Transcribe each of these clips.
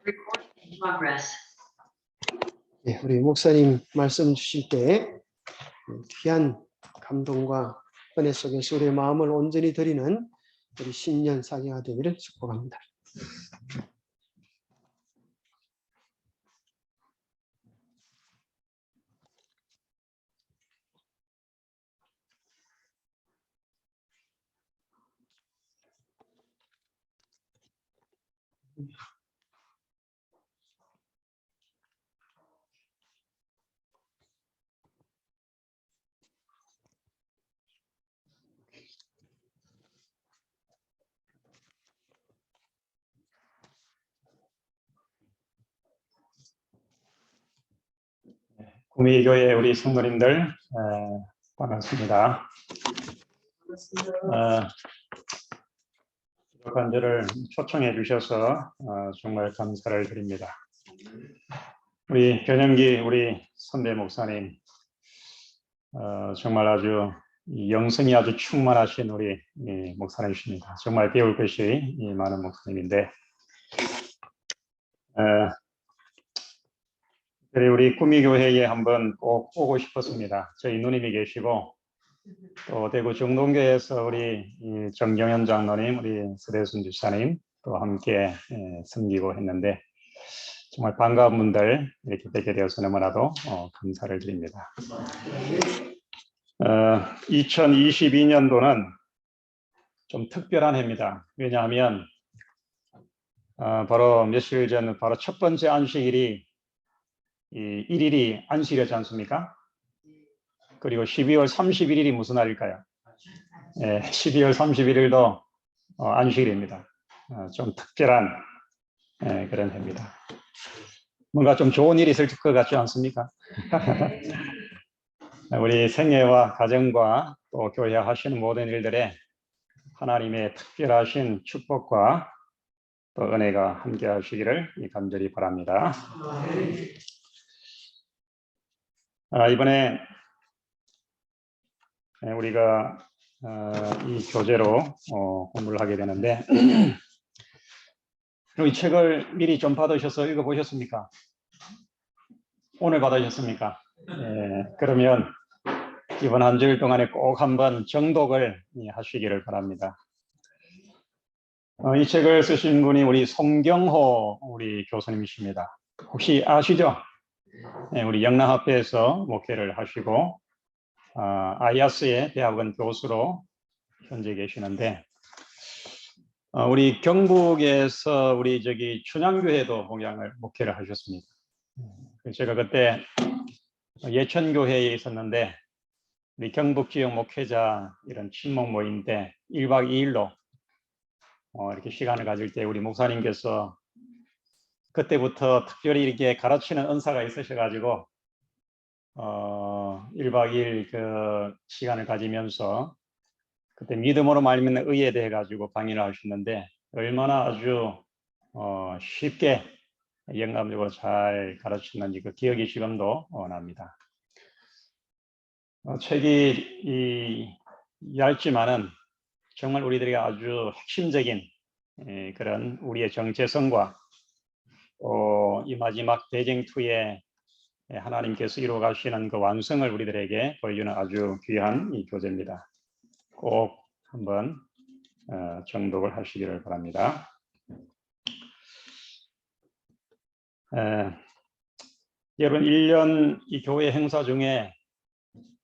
Recording in progress. 예, 우리 목사님 말씀 주실 때 귀한 감동과 은혜 속에서 우리의 마음을 온전히 드리는 우리 신년 사경화 되기를 축복합니다. 구미교회 우리 성도님들 반갑습니다. 간절을 초청해 주셔서 정말 감사를 드립니다. 우리 변영기 우리 선배 목사님 정말 아주 영성이 아주 충만하신 우리 목사님이십니다. 정말 배울 것이 많은 목사님인데 우리 구미교회에 한번 꼭 오고 싶었습니다. 저희 누님이 계시고 또 대구 정동교회에서 우리 정경현 장로님, 우리 서대순 집사님 또 함께 섬기고 했는데 정말 반가운 분들 이렇게 뵙게 되어서 너무나도 감사를 드립니다. 2022년도는 좀 특별한 해입니다. 왜냐하면 바로 며칠 전 바로 첫 번째 안식일이 1일이 안식일이었지 않습니까? 그리고 12월 31일이 무슨 날일까요? 12월 31일도 안식일입니다. 좀 특별한 그런 해입니다. 뭔가 좀 좋은 일이 있을 것 같지 않습니까? 우리 생애와 가정과 또 교회 하시는 모든 일들에 하나님의 특별하신 축복과 또 은혜가 함께 하시기를 간절히 바랍니다. 이번에 우리가 이 교재로 공부를 하게 되는데 이 책을 미리 좀 받으셔서 읽어보셨습니까? 오늘 받으셨습니까? 그러면 이번 한 주일 동안에 꼭 한번 정독을 하시기를 바랍니다. 이 책을 쓰신 분이 우리 송경호 우리 교수님이십니다. 혹시 아시죠? 우리 영남학교에서 목회를 하시고 아이아스의 대학원 교수로 현재 계시는데 우리 경북에서 우리 춘향교회도 목회를 하셨습니다. 제가 그때 예천교회에 있었는데 우리 경북 지역 목회자 이런 친목 모임 때 1박 2일로 이렇게 시간을 가질 때 우리 목사님께서 그때부터 특별히 이렇게 가르치는 은사가 있으셔가지고 1박 2일 그 시간을 가지면서 그때 믿음으로 말미암는 의에 대해 가지고 강의를 하셨는데 얼마나 아주 쉽게 영감적으로 잘 가르쳤는지 그 기억이 지금도 납니다. 책이 얇지만은 정말 우리들에게 아주 핵심적인 그런 우리의 정체성과 이 마지막 대쟁투에 하나님께서 이루어 가시는 그 완성을 우리들에게 보여주는 아주 귀한 이 교재입니다. 꼭 한번 정독을 하시기를 바랍니다. 여러분 1년 이 교회 행사 중에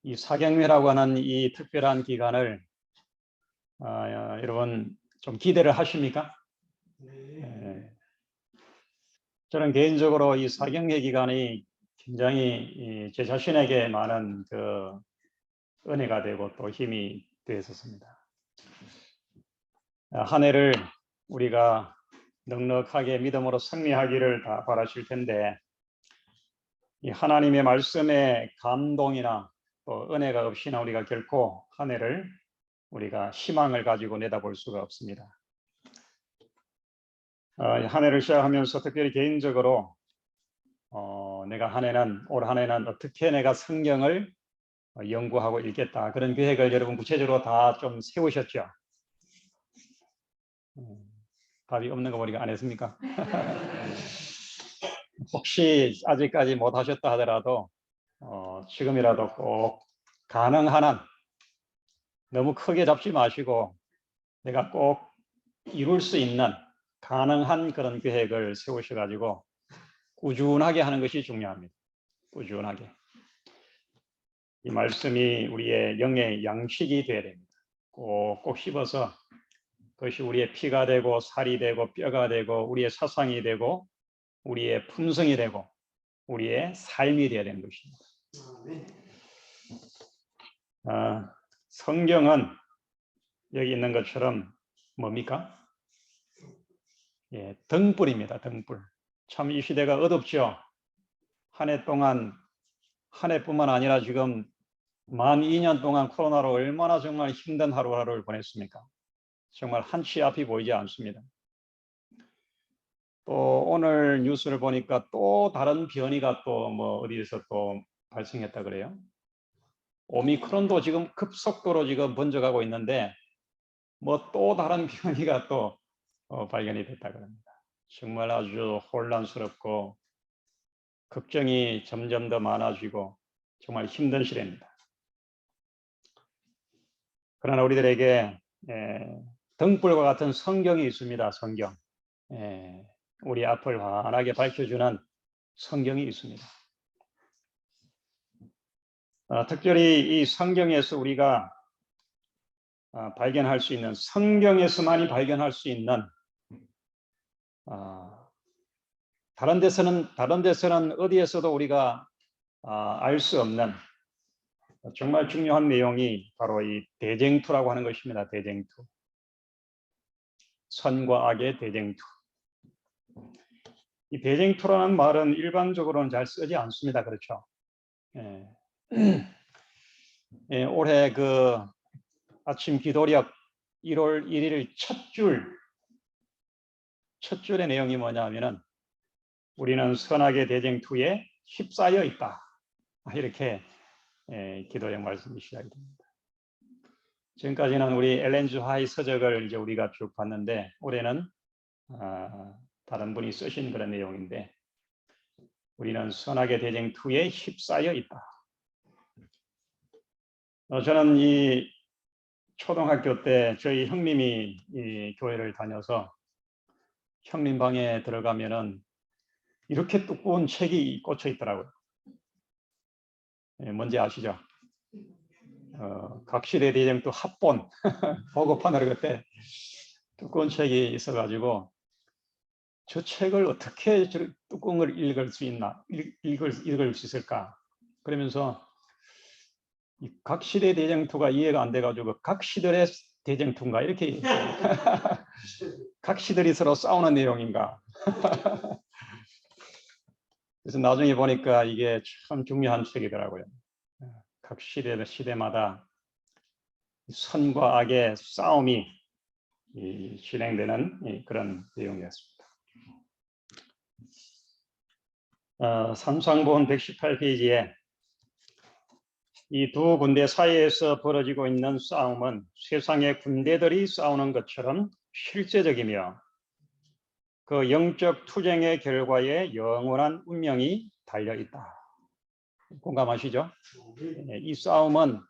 이 사경회라고 하는 이 특별한 기간을 여러분 좀 기대를 하십니까? 저는 개인적으로 이 사경회 기간이 굉장히 제 자신에게 많은 그 은혜가 되고 또 힘이 되었습니다. 한 해를 우리가 넉넉하게 믿음으로 승리하기를 다 바라실 텐데 이 하나님의 말씀에 감동이나 또 은혜가 없이나 우리가 결코 한 해를 우리가 희망을 가지고 내다볼 수가 없습니다. 한 해를 시작하면서 특별히 개인적으로 내가 올 한 해는 어떻게 내가 성경을 연구하고 읽겠다 그런 계획을 여러분 구체적으로 다 좀 세우셨죠? 답이 없는 거 보니까 안 했습니까? 혹시 아직까지 못 하셨다 하더라도 지금이라도 꼭 가능한 한 너무 크게 잡지 마시고 내가 꼭 이룰 수 있는 가능한 그런 계획을 세우셔가지고 꾸준하게 하는 것이 중요합니다. 꾸준하게. 이 말씀이 우리의 영의 양식이 되어야 됩니다. 꼭꼭 씹어서 그것이 우리의 피가 되고 살이 되고 뼈가 되고 우리의 사상이 되고 우리의 품성이 되고 우리의 삶이 되어야 되는 것입니다. 성경은 여기 있는 것처럼 뭡니까? 예, 등불입니다. 등불. 참 이 시대가 어둡죠. 한 해 동안 한 해뿐만 아니라 지금 만 2년 동안 코로나로 얼마나 정말 힘든 하루하루를 보냈습니까? 정말 한치 앞이 보이지 않습니다. 또 오늘 뉴스를 보니까 또 다른 변이가 또 뭐 어디에서 또 발생했다 그래요. 오미크론도 지금 급속도로 지금 번져가고 있는데 뭐 또 다른 변이가 또 발견이 됐다 그럽니다. 정말 아주 혼란스럽고 걱정이 점점 더 많아지고 정말 힘든 시대입니다. 그러나 우리들에게 등불과 같은 성경이 있습니다. 성경. 우리 앞을 환하게 밝혀주는 성경이 있습니다. 특별히 이 성경에서 우리가 발견할 수 있는 성경에서만이 발견할 수 있는 다른 데서는 어디에서도 우리가 알 수 없는 정말 중요한 내용이 바로 이 대쟁투라고 하는 것입니다. 대쟁투. 선과 악의 대쟁투. 이 대쟁투라는 말은 일반적으로는 잘 쓰지 않습니다. 그렇죠? 올해 그 아침 기도력 1월 1일 첫 줄의 내용이 뭐냐면은 우리는 선악의 대쟁투에 휩싸여 있다. 이렇게 기도력 말씀이 시작이 됩니다. 지금까지는 우리 엘렌 주 화이 서적을 이제 우리가 쭉 봤는데 올해는 다른 분이 쓰신 그런 내용인데 우리는 선악의 대쟁투에 휩싸여 있다. 저는 이 초등학교 때 저희 형님이 이 교회를 다녀서 형님 방에 들어가면은 이렇게 두꺼운 책이 꽂혀 있더라고요. 뭔지 아시죠? 각시대 대쟁투 합본 보고판으로 그때 두꺼운 책이 있어가지고 저 책을 어떻게 저 두꺼운 걸 읽을 수 있나 읽을 수 있을까 그러면서 이 각시대 대쟁투가 이해가 안 돼가지고 각시들의 대쟁투인가 이렇게 각시들이 서로 싸우는 내용인가 그래서 나중에 보니까 이게 참 중요한 책이더라고요. 각 시대마다 선과 악의 싸움이 진행되는 그런 내용이었습니다. 삼상본 118페이지에 이 두 군대 사이에서 벌어지고 있는 싸움은 세상의 군대들이 싸우는 것처럼 실제적이며 그 영적 투쟁의 결과에 영원한 운명이 달려있다. 공감하시죠? 이 싸움은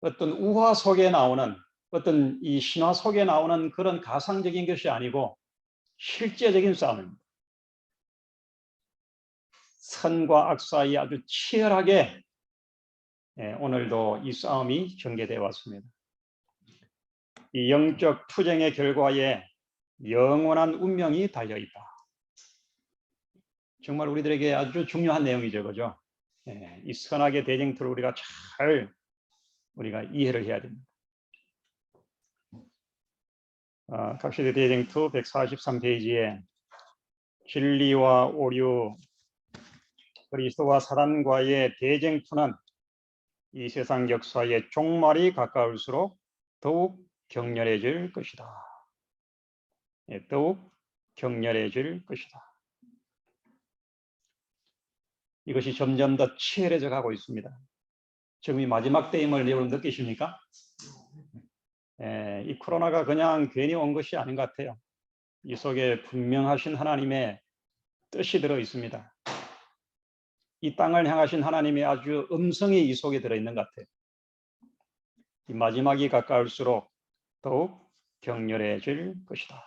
어떤 우화 속에 나오는 어떤 이 신화 속에 나오는 그런 가상적인 것이 아니고 실제적인 싸움입니다. 선과 악 사이 아주 치열하게 오늘도 이 싸움이 전개되어 왔습니다. 이 영적 투쟁의 결과에 영원한 운명이 달려있다. 정말 우리들에게 아주 중요한 내용이죠. 그죠? 이 선악의 대쟁투를 우리가 이해를 해야 됩니다. 각시대 대쟁투 143페이지에 진리와 오류, 그리스도와 사단과의 대쟁투는 이 세상 역사의 종말이 가까울수록 더욱 격렬해질 것이다. 더욱 격렬해질 것이다. 이것이 점점 더 치열해져 가고 있습니다. 지금 이 마지막 때임을 여러분 느끼십니까? 이 코로나가 그냥 괜히 온 것이 아닌 것 같아요. 이 속에 분명하신 하나님의 뜻이 들어 있습니다. 이 땅을 향하신 하나님의 아주 음성이 이 속에 들어있는 것 같아요. 이 마지막이 가까울수록 더욱 격렬해질 것이다.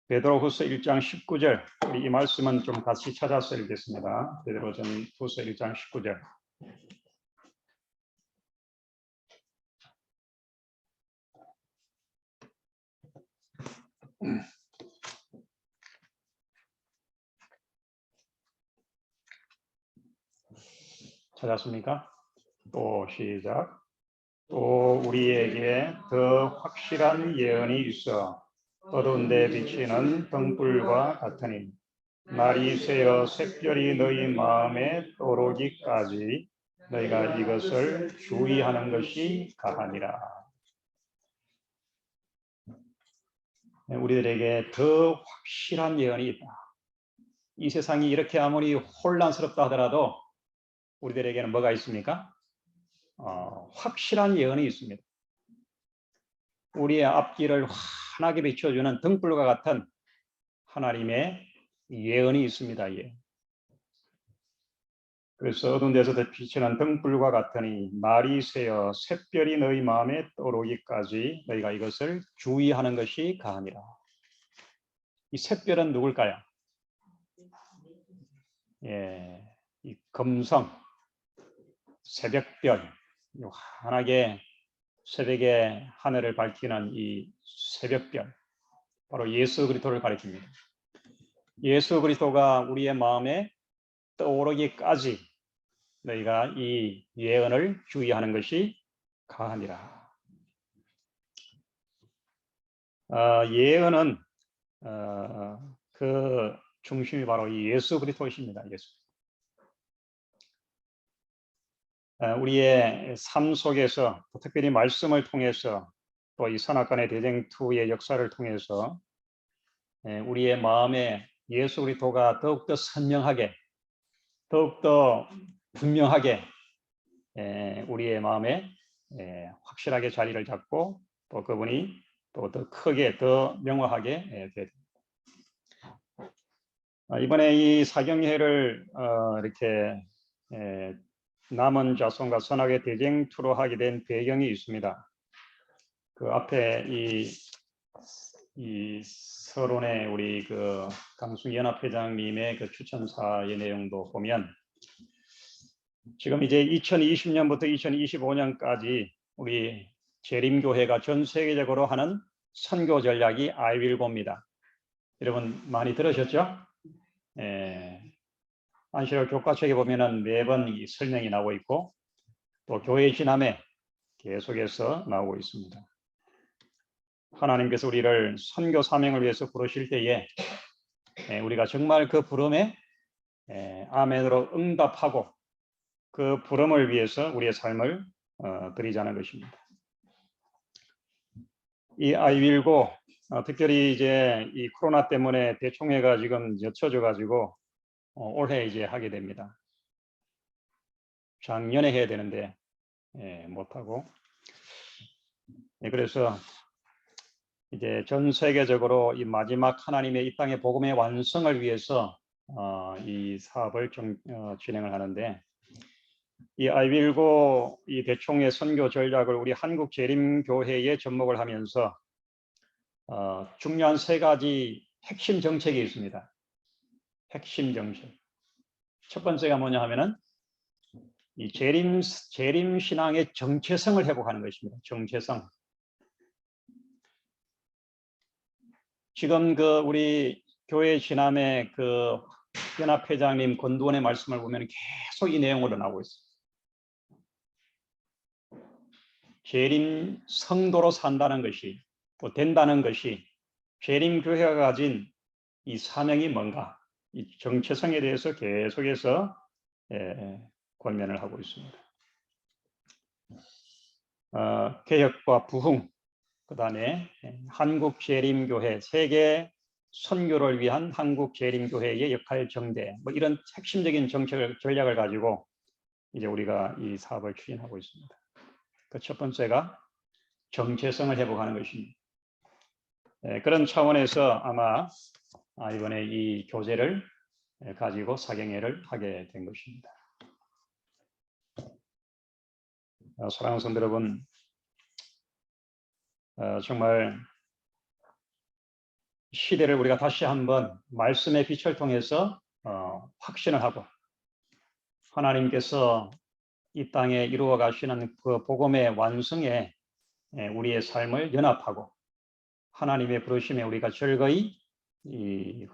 베드로후서 1장 19절, 우리 이 말씀은 좀 같이 찾아서 읽겠습니다. 베드로전후서 1장 19절. 찾았습니까? 또 시작. 또 우리에게 더 확실한 예언이 있어 어두운 데 비치는 등불과 같으니 날이 새어 샛별이 너희 마음에 떠오르기까지 너희가 이것을 주의하는 것이 가하니라. 우리들에게 더 확실한 예언이 있다. 이 세상이 이렇게 아무리 혼란스럽다 하더라도 우리들에게는 뭐가 있습니까? 확실한 예언이 있습니다. 우리의 앞길을 환하게 비춰주는 등불과 같은 하나님의 예언이 있습니다. 예. 그래서 어두운 데서도 비치는 등불과 같으니 날이 새어 샛별이 너희 마음에 떠오르기까지 너희가 이것을 주의하는 것이 가하니라. 이 샛별은 누굴까요? 예, 이 금성, 새벽별, 환하게 새벽의 하늘을 밝히는 이 새벽별, 바로 예수 그리스도를 가리킵니다. 예수 그리스도가 우리의 마음에 떠오르기까지 너희가 이 예언을 주의하는 것이 가하니라. 예언은 그 중심이 바로 이 예수 그리스도이십니다. 예수. 우리의 삶 속에서 특별히 말씀을 통해서 또 이 선악간의 대쟁투의 역사를 통해서 우리의 마음에 예수 그리스도가 더욱더 선명하게, 더욱더 분명하게 우리의 마음에 확실하게 자리를 잡고 또 그분이 또 더 크게, 더 명확하게 됩니다. 이번에 이 사경회를 이렇게 남은 자손과 선악의 대쟁투로 하게 된 배경이 있습니다. 그 앞에 이 서론에 우리 그 강승 연합회장님의 그 추천사의 내용도 보면 지금 이제 2020년부터 2025년까지 우리 재림교회가 전 세계적으로 하는 선교 전략이 아이윌고입니다. 여러분 많이 들으셨죠? 안시월 교과책에 보면은 매번 이 설명이 나오고 있고 또 교회 진함에 계속해서 나오고 있습니다. 하나님께서 우리를 선교 사명을 위해서 부르실 때에 우리가 정말 그 부름에 아멘으로 응답하고 그 부름을 위해서 우리의 삶을 드리자는 것입니다. 이 아이윌고 특별히 이제 이 코로나 때문에 대총회가 지금 늦춰져 가지고 올해 이제 하게 됩니다. 작년에 해야 되는데 못하고 그래서 이제 전 세계적으로 이 마지막 하나님의 이 땅의 복음의 완성을 위해서 이 사업을 진행을 하는데 이 아이윌고 이 대총회 선교 전략을 우리 한국 재림교회에 접목을 하면서 중요한 세 가지 핵심 정책이 있습니다. 핵심 정책. 첫 번째가 뭐냐 하면은 이 재림 신앙의 정체성을 회복하는 것입니다. 정체성. 지금 그 우리 교회 진함의 그 연합회장님 권두원의 말씀을 보면 계속 이 내용으로 나오고 있습니다. 재림 성도로 산다는 것이 또 된다는 것이 재림 교회가 가진 이 사명이 뭔가 이 정체성에 대해서 계속해서 권면을 하고 있습니다. 개혁과 부흥, 그 다음에 한국 재림교회, 세계 선교를 위한 한국 재림교회의 역할 정대, 뭐 이런 핵심적인 정책을 전략을 가지고 이제 우리가 이 사업을 추진하고 있습니다. 그 첫 번째가 정체성을 회복하는 것입니다. 그런 차원에서 아마 이번에 이 교재를 가지고 사경회를 하게 된 것입니다. 사랑하는 성도 여러분, 정말 시대를 우리가 다시 한번 말씀의 빛을 통해서 확신을 하고 하나님께서 이 땅에 이루어 가시는 그 복음의 완성에 우리의 삶을 연합하고 하나님의 부르심에 우리가 즐거이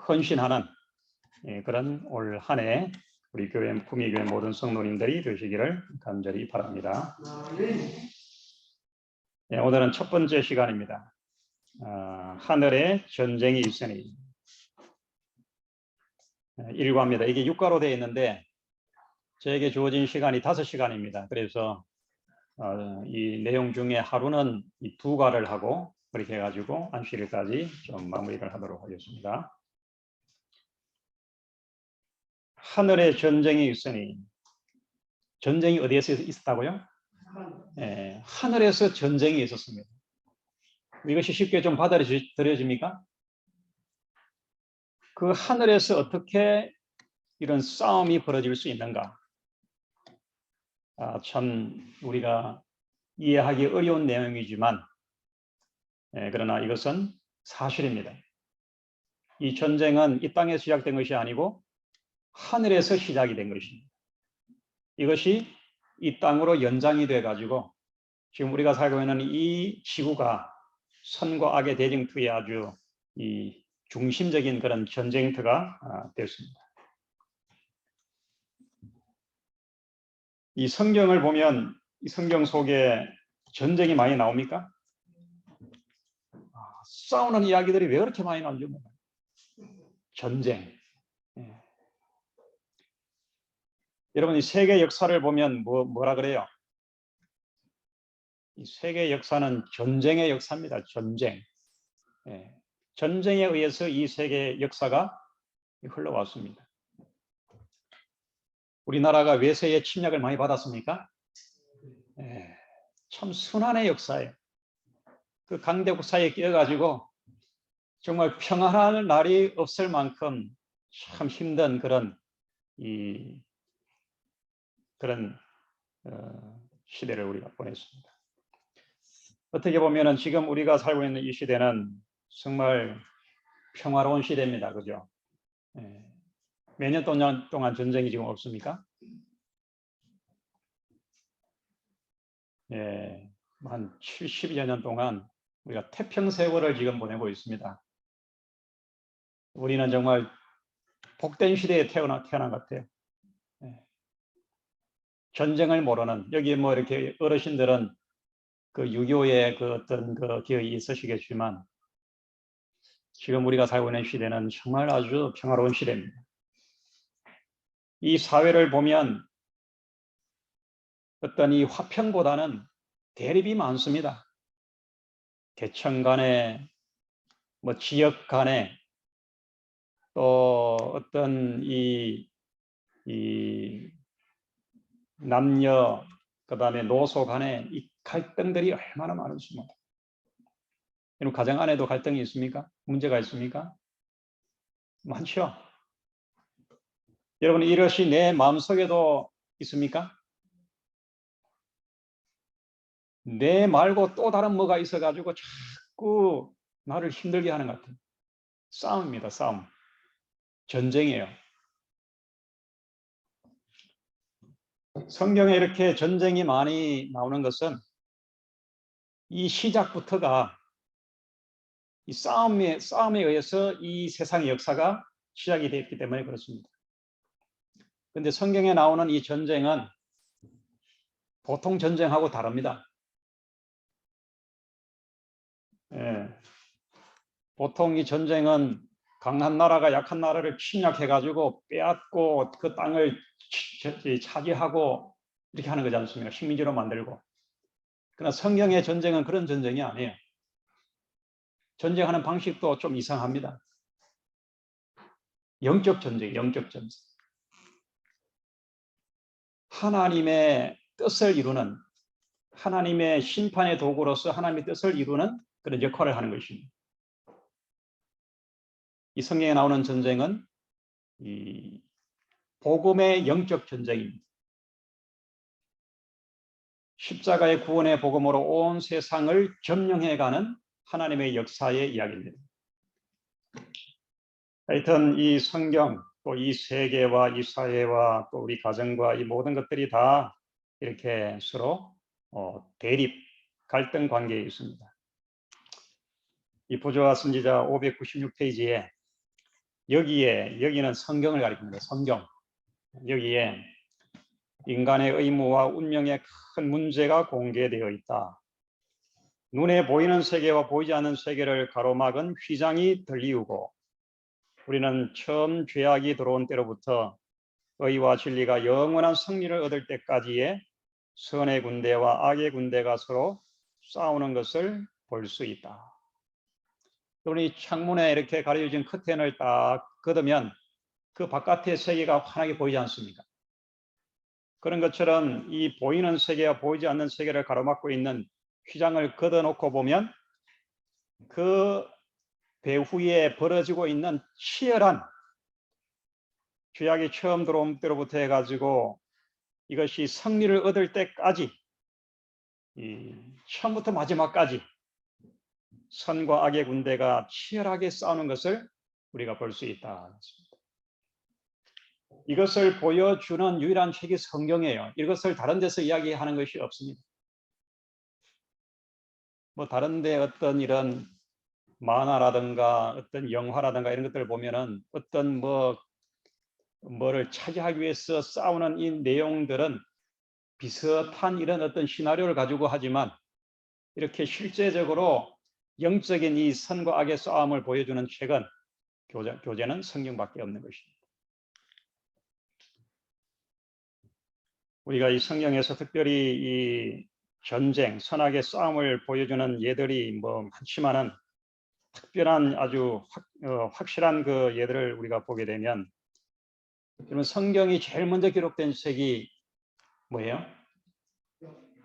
헌신하는 그런 올 한 해 우리 교회 구미교회 모든 성도님들이 되시기를 간절히 바랍니다. 오늘은 첫 번째 시간입니다. 하늘에 전쟁이 있으니 일과입니다. 이게 육가로 되어 있는데 저에게 주어진 시간이 5시간입니다. 그래서 이 내용 중에 하루는 이 2과를 하고 그렇게 해가지고 안식일까지 좀 마무리를 하도록 하겠습니다. 하늘에 전쟁이 있으니 전쟁이 어디에서 있었다고요? 하늘에서 전쟁이 있었습니다. 이것이 쉽게 좀 받아들여집니까? 그 하늘에서 어떻게 이런 싸움이 벌어질 수 있는가? 참 우리가 이해하기 어려운 내용이지만 그러나 이것은 사실입니다. 이 전쟁은 이 땅에서 시작된 것이 아니고 하늘에서 시작이 된 것입니다. 이것이 이 땅으로 연장이 돼가지고 지금 우리가 살고 있는 이 지구가 선과 악의 대쟁투의 아주 이 중심적인 그런 전쟁터가 됐습니다. 이 성경을 보면 이 성경 속에 전쟁이 많이 나옵니까? 싸우는 이야기들이 왜 그렇게 많이 나오는지 몰라요. 전쟁. 여러분 이 세계 역사를 보면 뭐라 그래요? 이 세계 역사는 전쟁의 역사입니다. 전쟁. 전쟁에 의해서 이 세계 역사가 흘러왔습니다. 우리나라가 외세의 침략을 많이 받았습니까? 참 순환의 역사예요. 그 강대국 사이에 끼어가지고 정말 평안할 날이 없을 만큼 참 힘든 그런 시대를 우리가 보냈습니다. 어떻게 보면은 지금 우리가 살고 있는 이 시대는 정말 평화로운 시대입니다. 그죠? 몇 년 동안 전쟁이 지금 없습니까? 한 70여 년 동안 우리가 태평 세월을 지금 보내고 있습니다. 우리는 정말 복된 시대에 태어난 것 같아요. 전쟁을 모르는 여기 뭐 이렇게 어르신들은 그 6.25의 그 어떤 그 기억이 있으시겠지만 지금 우리가 살고 있는 시대는 정말 아주 평화로운 시대입니다. 이 사회를 보면 어떤 이 화평보다는 대립이 많습니다. 계층 간에 뭐 지역 간에 또 어떤 이 남녀 그다음에 노소 간에 이 갈등들이 얼마나 많습니까? 여러분 가정 안에도 갈등이 있습니까? 문제가 있습니까? 많죠. 여러분 이것이 내 마음속에도 있습니까? 내 말고 또 다른 뭐가 있어가지고 자꾸 나를 힘들게 하는 것 같아요. 싸움입니다. 싸움. 전쟁이에요. 성경에 이렇게 전쟁이 많이 나오는 것은 이 시작부터가 이 싸움에 의해서 이 세상의 역사가 시작이 됐기 때문에 그렇습니다. 그런데 성경에 나오는 이 전쟁은 보통 전쟁하고 다릅니다. 보통 이 전쟁은 강한 나라가 약한 나라를 침략해가지고 빼앗고 그 땅을 차지하고 이렇게 하는 거지 않습니까? 식민지로 만들고. 그러나 성경의 전쟁은 그런 전쟁이 아니에요. 전쟁하는 방식도 좀 이상합니다. 영적 전쟁, 영적 전쟁. 하나님의 뜻을 이루는 하나님의 심판의 도구로서 하나님의 뜻을 이루는 그런 역할을 하는 것입니다. 이 성경에 나오는 전쟁은 이 복음의 영적 전쟁입니다. 십자가의 구원의 복음으로 온 세상을 점령해가는 하나님의 역사의 이야기입니다. 하여튼 이 성경, 또 이 세계와 이 사회와 또 우리 가정과 이 모든 것들이 다 이렇게 서로 대립, 갈등 관계에 있습니다. 이 부조화 선지자 596페이지에 여기는 성경을 가리킵니다. 성경. 여기에 인간의 의무와 운명의 큰 문제가 공개되어 있다. 눈에 보이는 세계와 보이지 않는 세계를 가로막은 휘장이 들리우고 우리는 처음 죄악이 들어온 때로부터 의와 진리가 영원한 승리를 얻을 때까지의 선의 군대와 악의 군대가 서로 싸우는 것을 볼 수 있다. 우리 창문에 이렇게 가려진 커튼을 딱 걷으면 그 바깥의 세계가 환하게 보이지 않습니까? 그런 것처럼 이 보이는 세계와 보이지 않는 세계를 가로막고 있는 휘장을 걷어놓고 보면 그 배후에 벌어지고 있는 치열한 죄악이 처음 들어온 때로부터 해가지고 이것이 승리를 얻을 때까지 처음부터 마지막까지 선과 악의 군대가 치열하게 싸우는 것을 우리가 볼 수 있다. 이것을 보여주는 유일한 책이 성경이에요. 이것을 다른 데서 이야기하는 것이 없습니다. 뭐 다른 데 어떤 이런 만화라든가 어떤 영화라든가 이런 것들을 보면은 어떤 뭐를 차지하기 위해서 싸우는 이 내용들은 비슷한 이런 어떤 시나리오를 가지고 하지만 이렇게 실제적으로 영적인 이 선과 악의 싸움을 보여주는 책은 교재는 성경밖에 없는 것입니다. 우리가 이 성경에서 특별히 이 전쟁, 선악의 싸움을 보여주는 예들이 많지만은 특별한 아주 확실한 그 예들을 우리가 보게 되면 그러면 성경이 제일 먼저 기록된 책이 뭐예요?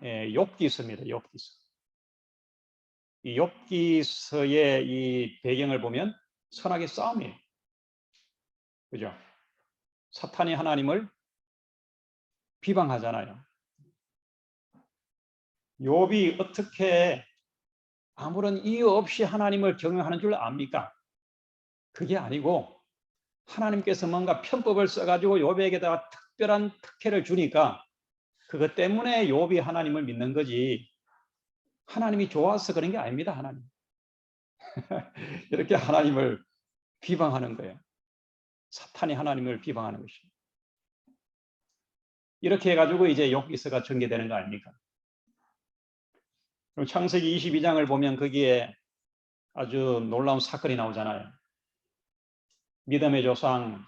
욥기서입니다. 욥기서. 이 욥기서의 이 배경을 보면 선악의 싸움이에요. 그죠? 사탄이 하나님을 비방하잖아요. 욥이 어떻게 아무런 이유 없이 하나님을 경외하는 줄 압니까? 그게 아니고 하나님께서 뭔가 편법을 써가지고 욥에게다가 특별한 특혜를 주니까 그것 때문에 욥이 하나님을 믿는 거지 하나님이 좋아서 그런 게 아닙니다. 하나님. 이렇게 하나님을 비방하는 거예요. 사탄이 하나님을 비방하는 것입니다. 이렇게 해가지고 이제 욥기서가 전개되는 거 아닙니까? 그럼 창세기 22장을 보면 거기에 아주 놀라운 사건이 나오잖아요. 믿음의 조상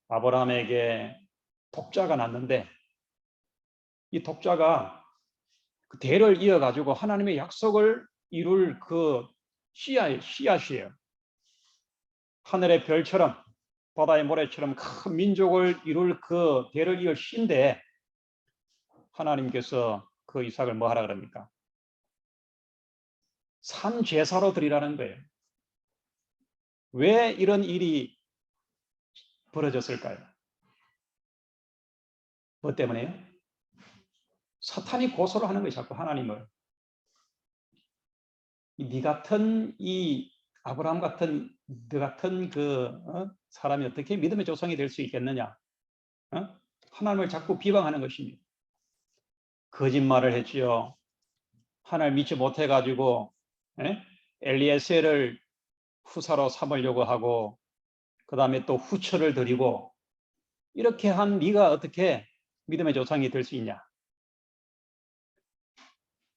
아브라함에게 독자가 났는데 이 독자가 그 대를 이어가지고 하나님의 약속을 이룰 그 씨앗이에요. 하늘의 별처럼 바다의 모래처럼 큰 민족을 이룰 그 대를 이을 씨인데 하나님께서 그 이삭을 뭐 하라 그럽니까? 산 제사로 드리라는 거예요. 왜 이런 일이 벌어졌을까요? 뭐 때문에요? 사탄이 고소를 하는 거예요. 자꾸 하나님을. 네 같은 이 아브라함 같은 너 같은 사람이 어떻게 믿음의 조상이 될 수 있겠느냐? 하나님을 자꾸 비방하는 것입니다. 거짓말을 했지요. 하나님 믿지 못해가지고 엘리에셀을 후사로 삼으려고 하고 그 다음에 또 후처를 드리고 이렇게 한 네가 어떻게 믿음의 조상이 될 수 있냐?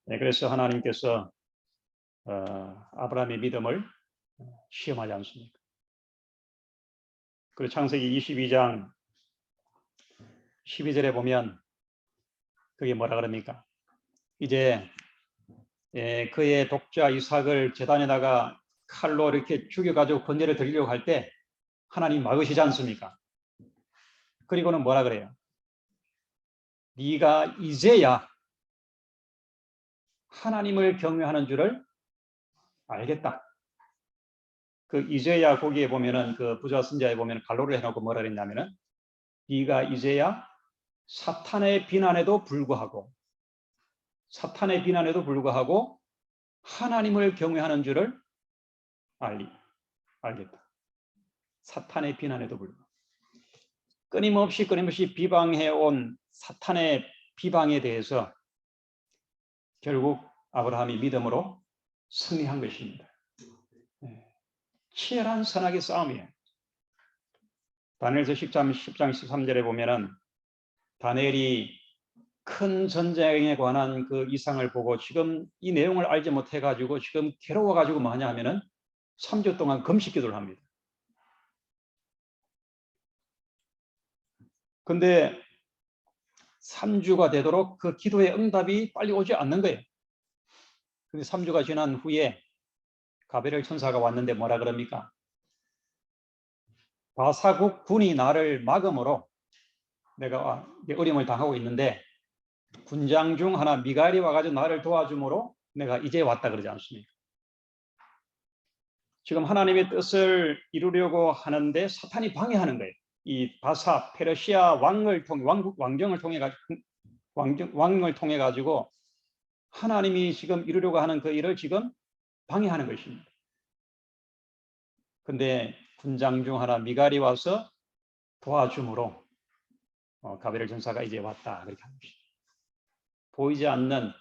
네, 그래서 하나님께서 아브라함의 믿음을 시험하지 않습니까? 그리고 창세기 22장 12절에 보면 그게 뭐라 그럽니까? 이제 그의 독자 이삭을 제단에다가 칼로 이렇게 죽여가지고 번제를 드리려고 할 때 하나님 막으시지 않습니까? 그리고는 뭐라 그래요? 네가 이제야 하나님을 경외하는 줄을 알겠다. 그 이제야 거기에 보면은 그 부자 선자에 보면 갈로를 해놓고 뭐라 그랬냐면은 네가 이제야 사탄의 비난에도 불구하고 하나님을 경외하는 줄을 알겠다. 사탄의 비난에도 불구하고 끊임없이 비방해온 사탄의 비방에 대해서 결국 아브라함이 믿음으로 승리한 것입니다. 치열한 선악의 싸움이에요. 다니엘서 10장 13절에 보면은 다니엘이 큰 전쟁에 관한 그 이상을 보고 지금 이 내용을 알지 못해가지고 지금 괴로워가지고 뭐 하냐 하면은 3주 동안 금식 기도를 합니다. 근데 3주가 되도록 그 기도의 응답이 빨리 오지 않는 거예요. 근데 3주가 지난 후에 가브리엘 천사가 왔는데 뭐라 그럽니까? 바사국 군이 나를 막음으로 내가 어려움을 당하고 있는데 군장 중 하나 미갈이 와가지고 나를 도와줌으로 내가 이제 왔다 그러지 않습니까? 지금 하나님의 뜻을 이루려고 하는데 사탄이 방해하는 거예요. 이 바사 페르시아 왕을 통해 왕을 통해 가지고 하나님이 지금 이루려고 하는 그 일을 지금 방해하는 것입니다. 근데 군장 중 하나 미갈이 와서 도와줌으로 가브리엘 전사가 이제 왔다 그렇게 하는 것입니다. 보이지 않는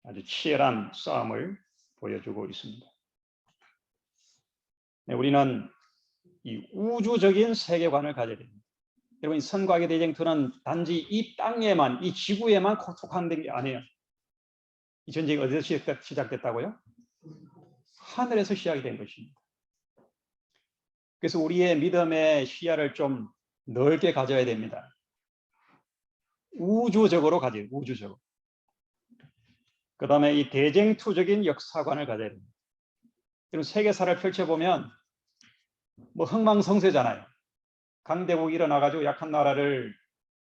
아주 치열한 싸움을 보여주고 있습니다. 네, 우리는 이 우주적인 세계관을 가져야 됩니다. 여러분, 선과학의 대쟁투는 단지 이 땅에만, 이 지구에만 속한된 게 아니에요. 이 전쟁이 어디서 시작됐다고요? 하늘에서 시작이 된 것입니다. 그래서 우리의 믿음의 시야를 좀 넓게 가져야 됩니다. 우주적으로 가져요. 우주적으로. 그 다음에 이 대쟁투적인 역사관을 가져야 됩니다. 여러분, 세계사를 펼쳐보면 뭐 흥망성쇠잖아요. 강대국이 일어나가지고 약한 나라를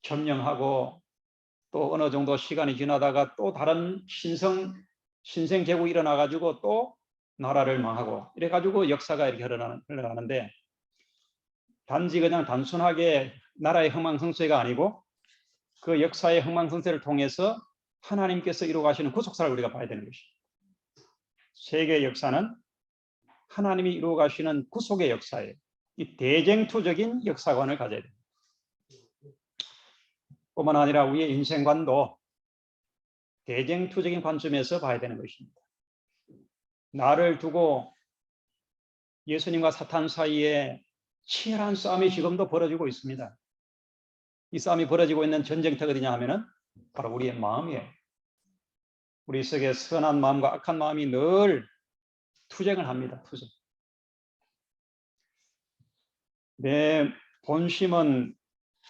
점령하고 또 어느 정도 시간이 지나다가 또 다른 신생 제국이 일어나가지고 또 나라를 망하고 이래가지고 역사가 이렇게 흘러가는데 단지 그냥 단순하게 나라의 흥망성쇠가 아니고 그 역사의 흥망성쇠를 통해서 하나님께서 이루어가시는 구속사를 우리가 봐야 되는 것입니다. 세계의 역사는 하나님이 이루어가시는 구속의 역사예요. 이 대쟁투적인 역사관을 가져야 됩니다. 뿐만 아니라 우리의 인생관도 대쟁투적인 관점에서 봐야 되는 것입니다. 나를 두고 예수님과 사탄 사이에 치열한 싸움이 지금도 벌어지고 있습니다. 이 싸움이 벌어지고 있는 전쟁터가 어디냐 하면은 바로 우리의 마음이에요. 우리 속에 선한 마음과 악한 마음이 늘 투쟁을 합니다. 투쟁. 내 본심은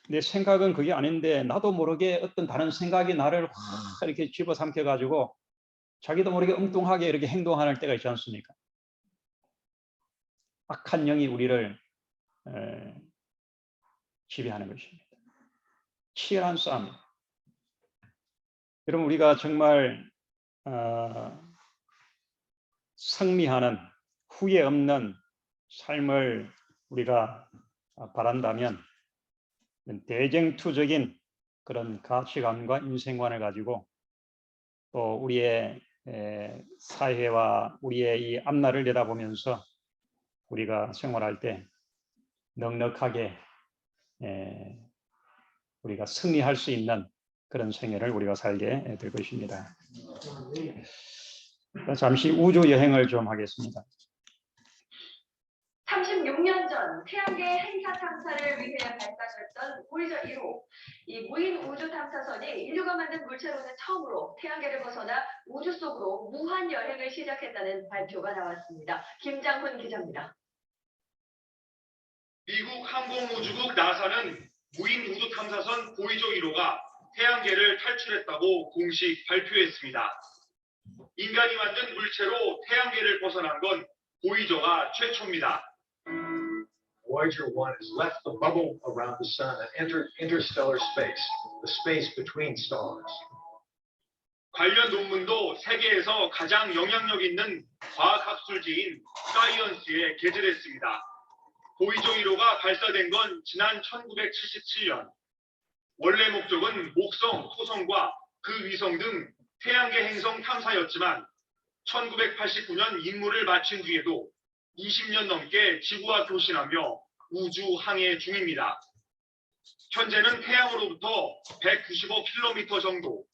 내 생각은 그게 아닌데 나도 모르게 어떤 다른 생각이 나를 확 이렇게 집어삼켜 가지고 자기도 모르게 엉뚱하게 이렇게 행동하는 때가 있지 않습니까? 악한 영이 우리를 지배하는 것입니다. 치열한 싸움. 여러분, 우리가 정말 승리하는 후회 없는 삶을 우리가 바란다면 대쟁투적인 그런 가치관과 인생관을 가지고 또 우리의 사회와 우리의 이 앞날을 내다보면서 우리가 생활할 때 넉넉하게 우리가 승리할 수 있는 그런 생애를 우리가 살게 될 것입니다. 잠시 우주 여행을 좀 하겠습니다. 36년 전 태양계 행사 탐사를 위해 발사됐던 보이저 1호. 이 무인 우주 탐사선이 인류가 만든 물체로는 처음으로 태양계를 벗어나 우주 속으로 무한 여행을 시작했다는 발표가 나왔습니다. 김장훈 기자입니다. 미국 항공우주국 나사는 무인 우주 탐사선 보이저 1호가 태양계를 탈출했다고 공식 발표했습니다. 인간이 만든 물체로 태양계를 벗어난 건 보이저가 최초입니다. Voyager 1 has left the bubble around the sun and entered interstellar space, the space between stars. 관련 논문도 세계에서 가장 영향력 있는 과학학술지인 사이언스에 게재됐습니다. 보이저 1호가 발사된 건 지난 1977년. 원래 목적은 목성, 토성과 그 위성 등 태양계 행성 탐사였지만 1989년 임무를 마친 뒤에도 20년 넘게 지구와 교신하며 우주 항해 중입니다. 현재는 태양으로부터 195km 정도,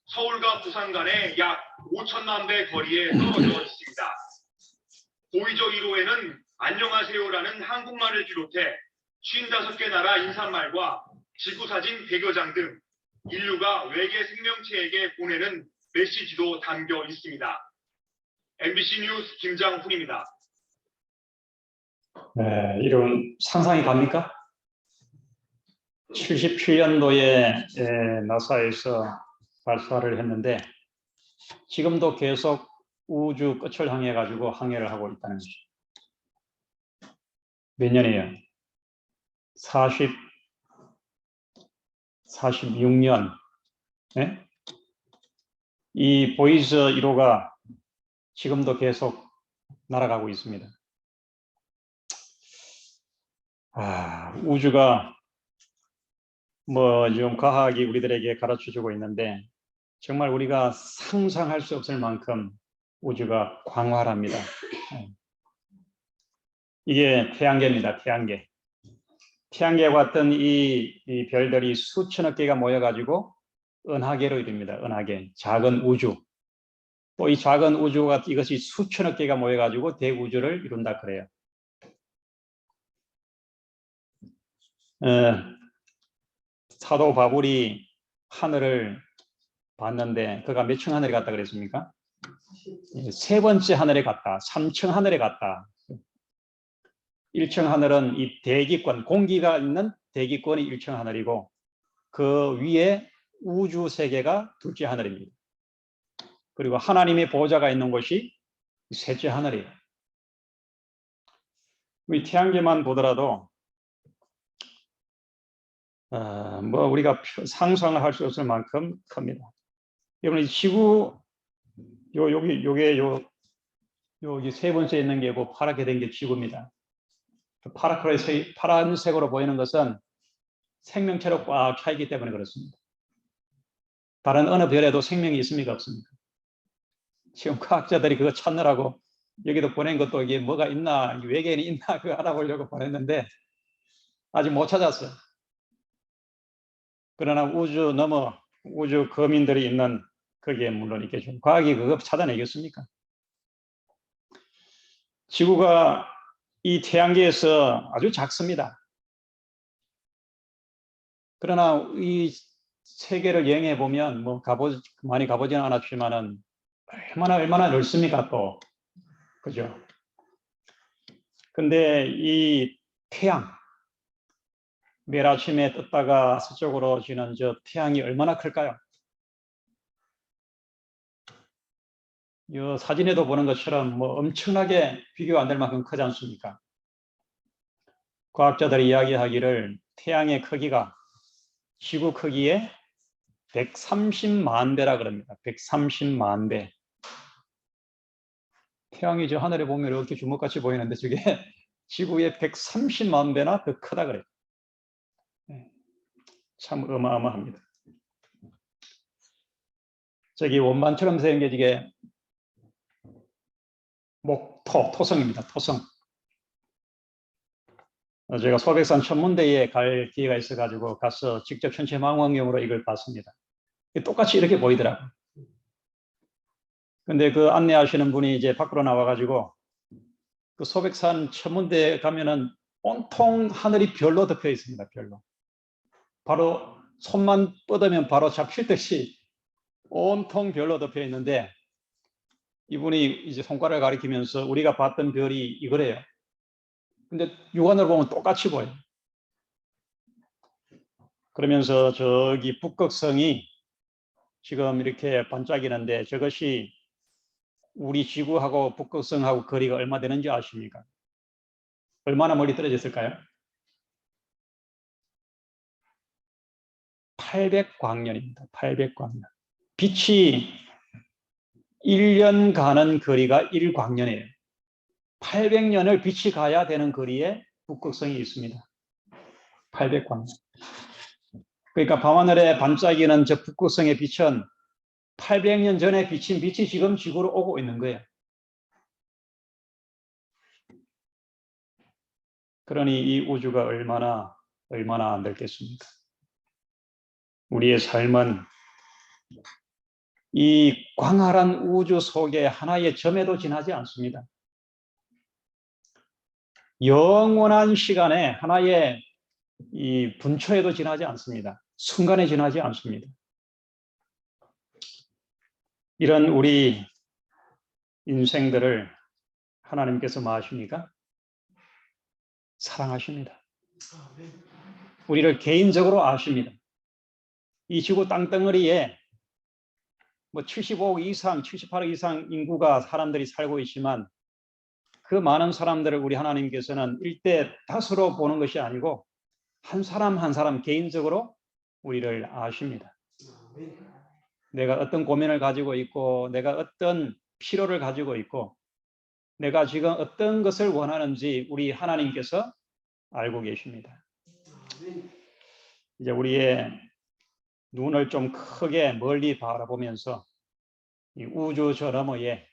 서울과 부산 간의 약 5천만 배 거리에 떨어져 있습니다. 보이저 1호에는 안녕하세요라는 한국말을 비롯해 55개 나라 인사말과 지구사진 100여 장 등 인류가 외계 생명체에게 보내는 메시지도 담겨 있습니다. MBC 뉴스 김장훈입니다. 네, 이런 상상이 갑니까? 77년도에 나사에서 발사를 했는데 지금도 계속 우주 끝을 향해 가지고 항해를 하고 있다는 것이죠. 몇 년이에요? 46년. 네? 이 보이저 1호가 지금도 계속 날아가고 있습니다. 우주가 좀 과학이 우리들에게 가르쳐주고 있는데 정말 우리가 상상할 수 없을 만큼 우주가 광활합니다. 이게 태양계입니다. 태양계. 태양계와 같은 이 별들이 수천억 개가 모여가지고 은하계로 이룹니다. 은하계, 작은 우주. 또 이 작은 우주가 이것이 수천억 개가 모여가지고 대우주를 이룬다 그래요. 사도 바울이 하늘을 봤는데 그가 몇 층 하늘에 갔다 그랬습니까? 세 번째 하늘에 갔다. 3층 하늘에 갔다. 1층 하늘은 이 대기권, 공기가 있는 대기권이 1층 하늘이고 그 위에 우주 세계가 둘째 하늘입니다. 그리고 하나님의 보좌가 있는 곳이 셋째 하늘이에요. 우리 태양계만 보더라도 우리가 상상을 할 수 없을 만큼 큽니다. 여러분, 이 지구 여기 세 번째 있는 게 파랗게 된 게 지구입니다. 파란색으로 보이는 것은 생명체로 꽉 차 있기 때문에 그렇습니다. 다른 어느 별에도 생명이 있습니까? 없습니까? 지금 과학자들이 그거 찾느라고 여기도 보낸 것도 이게 뭐가 있나, 외계인이 있나 그거 알아보려고 보냈는데 아직 못 찾았어요. 그러나 우주 넘어 우주 거민들이 있는 거기에 물론 있겠죠. 과학이 그거 찾아내겠습니까? 지구가 이 태양계에서 아주 작습니다. 그러나 이 세계를 여행해 보면 많이 가보지는 않았지만은 얼마나 넓습니까 또, 그죠? 근데 이 태양, 매일 아침에 떴다가 서쪽으로 지는 저 태양이 얼마나 클까요? 이 사진에도 보는 것처럼 엄청나게 비교 안 될 만큼 크지 않습니까? 과학자들이 이야기하기를 태양의 크기가 지구 크기의 130만 배라 그럽니다. 130만 배. 태양이 저 하늘에 보면 이렇게 주먹같이 보이는데 저게 지구의 130만 배나 더 크다 그래요. 참 어마어마합니다. 저기 원반처럼 생긴 게 이게 토성입니다. 토성. 제가 소백산 천문대에 갈 기회가 있어가지고 가서 직접 천체 망원경으로 이걸 봤습니다. 똑같이 이렇게 보이더라고요. 근데 그 안내하시는 분이 이제 밖으로 나와가지고 그 소백산 천문대에 가면은 온통 하늘이 별로 덮여 있습니다. 별로. 바로 손만 뻗으면 바로 잡힐 듯이 온통 별로 덮여 있는데 이분이 이제 손가락을 가리키면서 우리가 봤던 별이 이거래요. 근데 육안으로 보면 똑같이 보여요. 그러면서 저기 북극성이 지금 이렇게 반짝이는데 저것이 우리 지구하고 북극성하고 거리가 얼마 되는지 아십니까? 얼마나 멀리 떨어졌을까요? 800광년입니다. 800광년. 빛이 1년 가는 거리가 1광년이에요. 800년을 빛이 가야 되는 거리에 북극성이 있습니다. 800광년. 그러니까 밤하늘에 반짝이는 저 북극성의 빛은 800년 전에 비친 빛이 지금 지구로 오고 있는 거예요. 그러니 이 우주가 얼마나 넓겠습니까? 우리의 삶은 이 광활한 우주 속에 하나의 점에도 지나지 않습니다. 영원한 시간에 하나의 이 분초에도 지나지 않습니다. 순간에 지나지 않습니다. 이런 우리 인생들을 하나님께서 뭐 하십니까? 사랑하십니다. 우리를 개인적으로 아십니다. 이 지구 땅덩어리에 뭐 75억 이상, 78억 이상 인구가 사람들이 살고 있지만 그 많은 사람들을 우리 하나님께서는 일대 다수로 보는 것이 아니고 한 사람 한 사람 개인적으로 우리를 아십니다. 내가 어떤 고민을 가지고 있고 내가 어떤 필요를 가지고 있고 내가 지금 어떤 것을 원하는지 우리 하나님께서 알고 계십니다. 이제 우리의 눈을 좀 크게 멀리 바라보면서 이 우주 저 너머에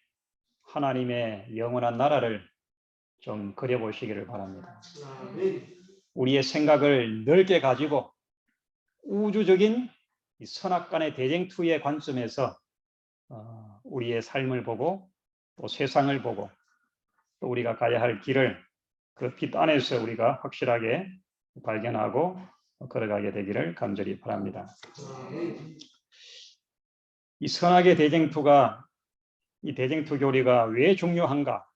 하나님의 영원한 나라를 좀 그려보시기를 바랍니다. 우리의 생각을 넓게 가지고 우주적인 이 선악간의 대쟁투의 관점에서 우리의 삶을 보고 또 세상을 보고 또 우리가 가야 할 길을 그 빛 안에서 우리가 확실하게 발견하고 걸어가게 되기를 간절히 바랍니다. 이 선악의 대쟁투가 이 대쟁투 교리가 왜 중요한가?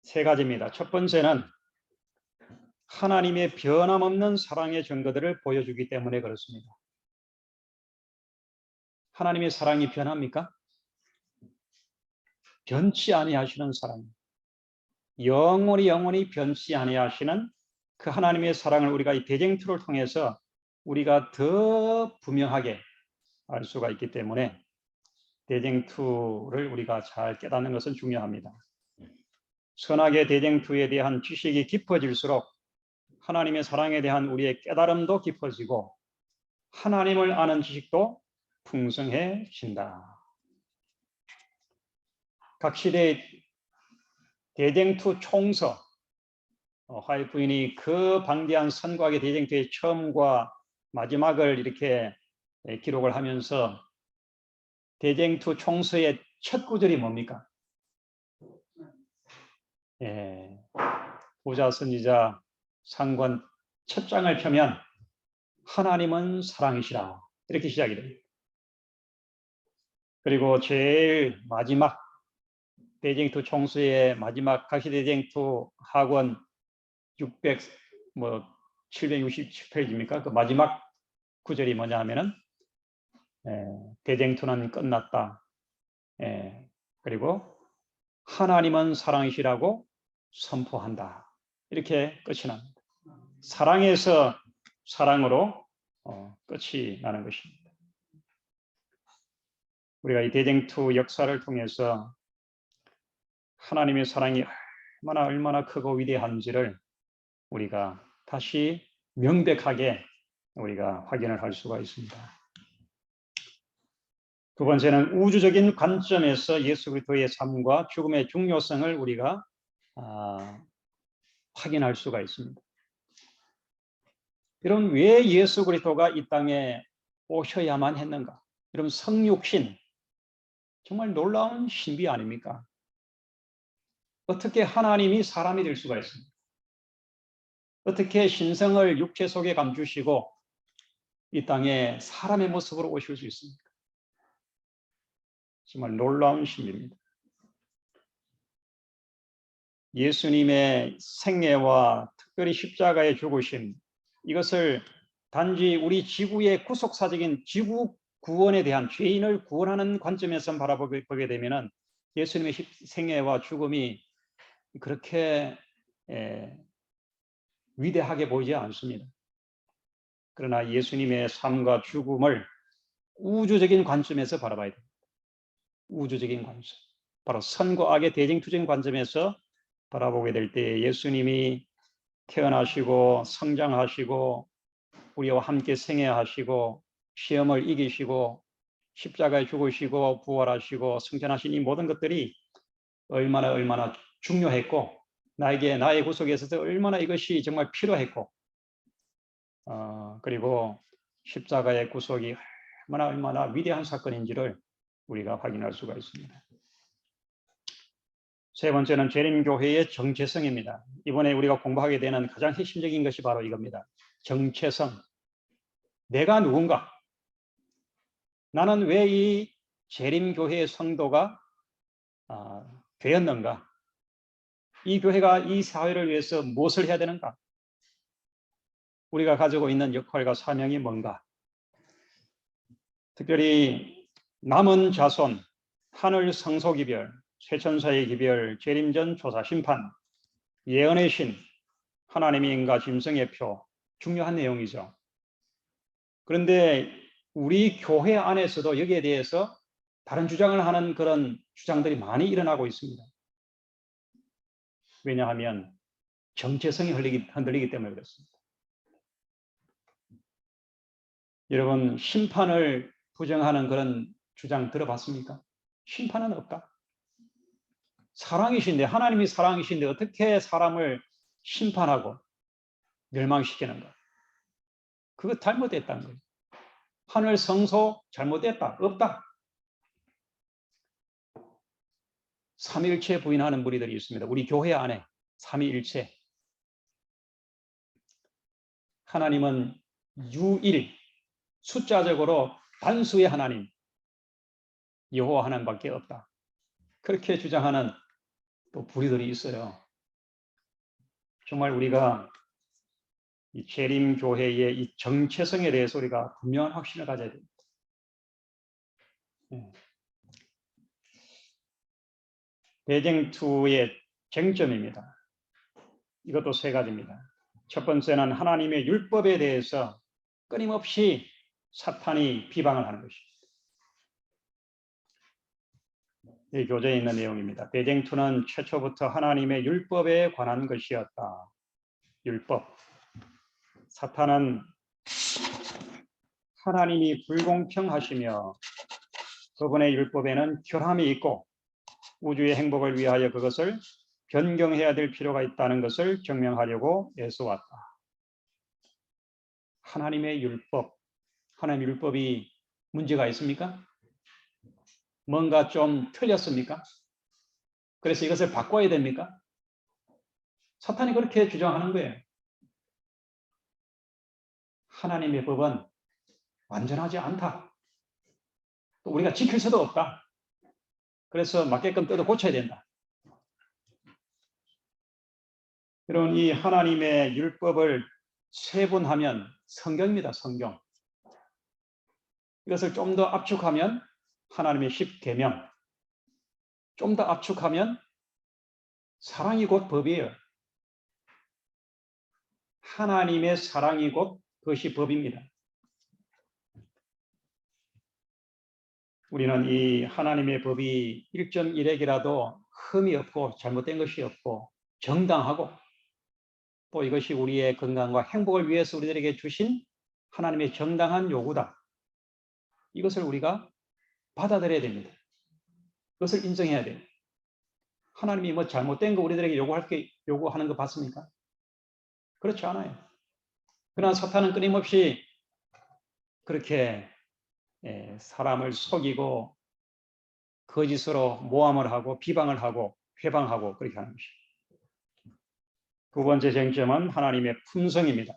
세 가지입니다. 첫 번째는 하나님의 변함없는 사랑의 증거들을 보여주기 때문에 그렇습니다. 하나님의 사랑이 변합니까? 변치 아니하시는 사랑, 영원히 변치 아니하시는 그 하나님의 사랑을 우리가 이 대쟁투를 통해서 우리가 더 분명하게 알 수가 있기 때문에 대쟁투를 우리가 잘 깨닫는 것은 중요합니다. 선악의 대쟁투에 대한 지식이 깊어질수록 하나님의 사랑에 대한 우리의 깨달음도 깊어지고 하나님을 아는 지식도 풍성해진다. 각 시대의 대쟁투 총서, 화이트 부인이 그 방대한 선과학의 대쟁투의 처음과 마지막을 이렇게 기록을 하면서 대쟁투 총서의 첫 구절이 뭡니까? 보좌 선지자 상권 첫 장을 펴면 하나님은 사랑이시라 이렇게 시작이 됩니다. 그리고 제일 마지막 대쟁투 총수의 마지막 각시대쟁투 학원 767페이지입니까? 그 마지막 구절이 뭐냐 하면은 대쟁투는 끝났다. 그리고 하나님은 사랑이시라고 선포한다. 이렇게 끝이 납니다. 사랑에서 사랑으로 끝이 나는 것입니다. 우리가 이 대쟁투 역사를 통해서 하나님의 사랑이 얼마나 크고 위대한지를 우리가 다시 명백하게 우리가 확인을 할 수가 있습니다. 두 번째는 우주적인 관점에서 예수 그리스도의 삶과 죽음의 중요성을 우리가 확인할 수가 있습니다. 여러분, 왜 예수 그리스도가 이 땅에 오셔야만 했는가? 여러분, 성육신 정말 놀라운 신비 아닙니까? 어떻게 하나님이 사람이 될 수가 있습니까? 어떻게 신성을 육체 속에 감추시고 이 땅에 사람의 모습으로 오실 수 있습니까? 정말 놀라운 신비입니다. 예수님의 생애와 특별히 십자가의 죽으심, 이것을 단지 우리 지구의 구속사적인 지구 구원에 대한 죄인을 구원하는 관점에서 바라보게 되면 예수님의 생애와 죽음이 그렇게 위대하게 보이지 않습니다. 그러나 예수님의 삶과 죽음을 우주적인 관점에서 바라봐야 됩니다. 우주적인 관점, 바로 선과 악의 대쟁투적인 관점에서 바라보게 될 때 예수님이 태어나시고 성장하시고 우리와 함께 생애하시고 시험을 이기시고 십자가에 죽으시고 부활하시고 승천하신 이 모든 것들이 얼마나 중요했고 나의 구속에 있어서 얼마나 이것이 정말 필요했고 그리고 십자가의 구속이 얼마나 위대한 사건인지를 우리가 확인할 수가 있습니다. 세 번째는 재림교회의 정체성입니다. 이번에 우리가 공부하게 되는 가장 핵심적인 것이 바로 이겁니다. 정체성. 내가 누군가? 나는 왜 이 재림교회의 성도가 되었는가? 이 교회가 이 사회를 위해서 무엇을 해야 되는가? 우리가 가지고 있는 역할과 사명이 뭔가? 특별히 남은 자손, 하늘 성소 기별, 쇠천사의 기별, 재림전 조사 심판, 예언의 신, 하나님의 인과 짐승의 표, 중요한 내용이죠. 그런데 우리 교회 안에서도 여기에 대해서 다른 주장을 하는 그런 주장들이 많이 일어나고 있습니다. 왜냐하면 정체성이 흔들리기 때문에 그렇습니다. 여러분, 심판을 부정하는 그런 주장 들어봤습니까? 심판은 없다. 사랑이신데, 하나님이 사랑이신데 어떻게 사람을 심판하고 멸망시키는가? 그거 잘못됐다는 거예요. 하늘 성소 잘못됐다. 없다. 삼위일체 부인하는 무리들이 있습니다. 우리 교회 안에 삼위일체. 하나님은 유일, 숫자적으로 단수의 하나님, 여호와 하나님밖에 없다. 그렇게 주장하는 또 부리들이 있어요. 정말 우리가 이 재림교회의 이 정체성에 대해서 우리가 분명한 확신을 가져야 됩니다. 대쟁투의 쟁점입니다. 이것도 세 가지입니다. 첫 번째는 하나님의 율법에 대해서 끊임없이 사탄이 비방을 하는 것입니다. 이 교재에 있는 내용입니다. 대쟁투는 최초부터 하나님의 율법에 관한 것이었다. 율법. 사탄은 하나님이 불공평하시며 그분의 율법에는 결함이 있고 우주의 행복을 위하여 그것을 변경해야 될 필요가 있다는 것을 증명하려고 애써왔다. 하나님의 율법, 하나님의 율법이 문제가 있습니까? 뭔가 좀 틀렸습니까? 그래서 이것을 바꿔야 됩니까? 사탄이 그렇게 주장하는 거예요. 하나님의 법은 완전하지 않다. 또 우리가 지킬 수도 없다. 그래서 맞게끔 뜯어 고쳐야 된다. 여러분, 이 하나님의 율법을 세분하면 성경입니다. 성경. 이것을 좀 더 압축하면 하나님의 10계명. 좀 더 압축하면 사랑이 곧 법이에요. 하나님의 사랑이 곧 그것이 법입니다. 우리는 이 하나님의 법이 1.1핵이라도 흠이 없고 잘못된 것이 없고 정당하고 또 이것이 우리의 건강과 행복을 위해서 우리들에게 주신 하나님의 정당한 요구다. 이것을 우리가 받아들여야 됩니다. 그것을 인정해야 돼요. 하나님이 뭐 잘못된 거 우리들에게 요구하는 거 봤습니까? 그렇지 않아요. 그러나 사탄은 끊임없이 그렇게 사람을 속이고 거짓으로 모함을 하고 비방을 하고 회방하고 그렇게 하는 것입니다. 두 번째 쟁점은 하나님의 품성입니다.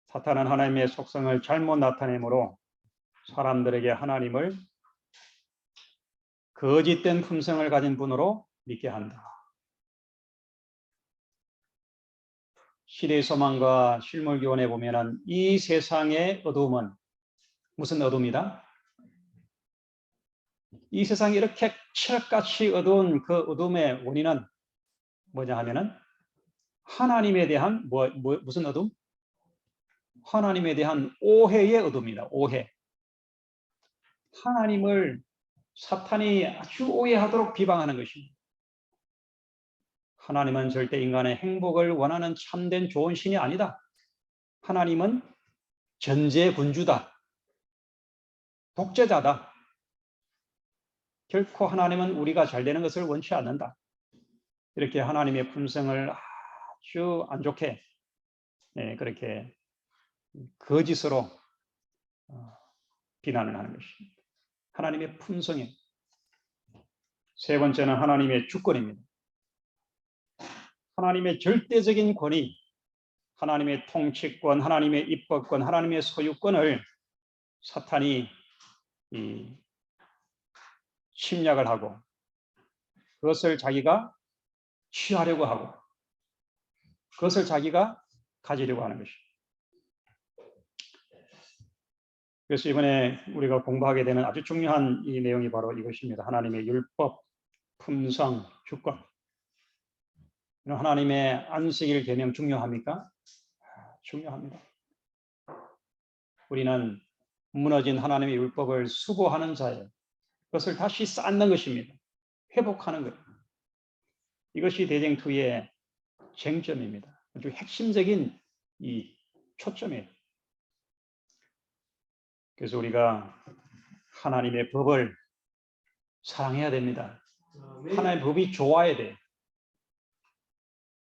사탄은 하나님의 속성을 잘못 나타내므로 사람들에게 하나님을 거짓된 품성을 가진 분으로 믿게 한다. 시대의 소망과 실물교훈에 보면은 이 세상의 어두움은 무슨 어둠이다? 이 세상이 이렇게 칠흑같이 어두운 그 어둠의 원인은 뭐냐 하면은 하나님에 대한 무슨 어둠? 하나님에 대한 오해의 어둠이다. 오해. 하나님을 사탄이 아주 오해하도록 비방하는 것입니다. 하나님은 절대 인간의 행복을 원하는 참된 좋은 신이 아니다. 하나님은 전제군주다. 독재자다. 결코 하나님은 우리가 잘 되는 것을 원치 않는다. 이렇게 하나님의 품성을 아주 안 좋게 그렇게 거짓으로 비난을 하는 것입니다. 하나님의 품성에. 세 번째는 하나님의 주권입니다. 하나님의 절대적인 권위, 하나님의 통치권, 하나님의 입법권, 하나님의 소유권을 사탄이 침략을 하고 그것을 자기가 취하려고 하고 그것을 자기가 가지려고 하는 것입니다. 그래서 이번에 우리가 공부하게 되는 아주 중요한 이 내용이 바로 이것입니다. 하나님의 율법, 품성, 주권. 하나님의 안식일 계명 중요합니까? 중요합니다. 우리는 무너진 하나님의 율법을 수고하는 자예요. 그것을 다시 쌓는 것입니다. 회복하는 것. 이것이 대쟁투의 쟁점입니다. 아주 핵심적인 이 초점이에요. 그래서 우리가 하나님의 법을 사랑해야 됩니다. 하나님의 법이 좋아야 돼요.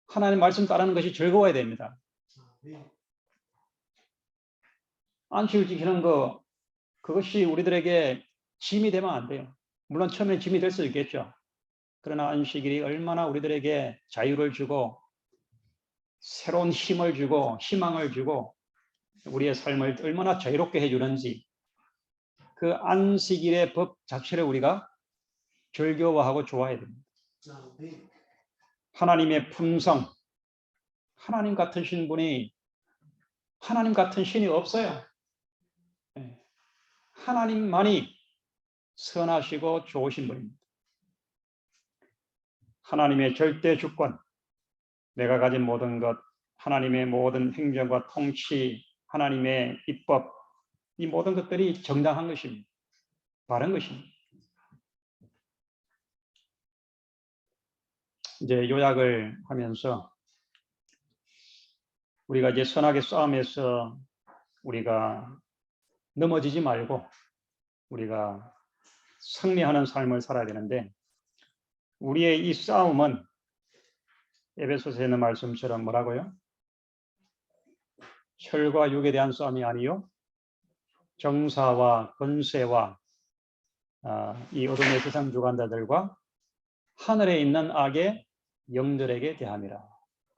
하나님 말씀 따르는 것이 즐거워야 됩니다. 안식일 지키는 거 그것이 우리들에게 짐이 되면 안 돼요. 물론 처음에 짐이 될 수 있겠죠. 그러나 안식일이 얼마나 우리들에게 자유를 주고 새로운 힘을 주고 희망을 주고 우리의 삶을 얼마나 자유롭게 해주는지 그 안식일의 법 자체를 우리가 즐거워하고 좋아해야 됩니다. 하나님의 품성, 하나님 같은 신분이 하나님 같은 신이 없어요. 하나님만이 선하시고 좋으신 분입니다. 하나님의 절대 주권, 내가 가진 모든 것, 하나님의 모든 행정과 통치, 하나님의 입법, 이 모든 것들이 정당한 것입니다. 바른 것입니다. 이제 요약을 하면서 우리가 이제 선하게 싸움에서 우리가 넘어지지 말고 우리가 승리하는 삶을 살아야 되는데 우리의 이 싸움은 에베소서에 있는 말씀처럼 뭐라고요? 혈과 육에 대한 싸움이 아니요 정사와 권세와 이 어둠의 세상 주관자들과 하늘에 있는 악의 영들에게 대함이라.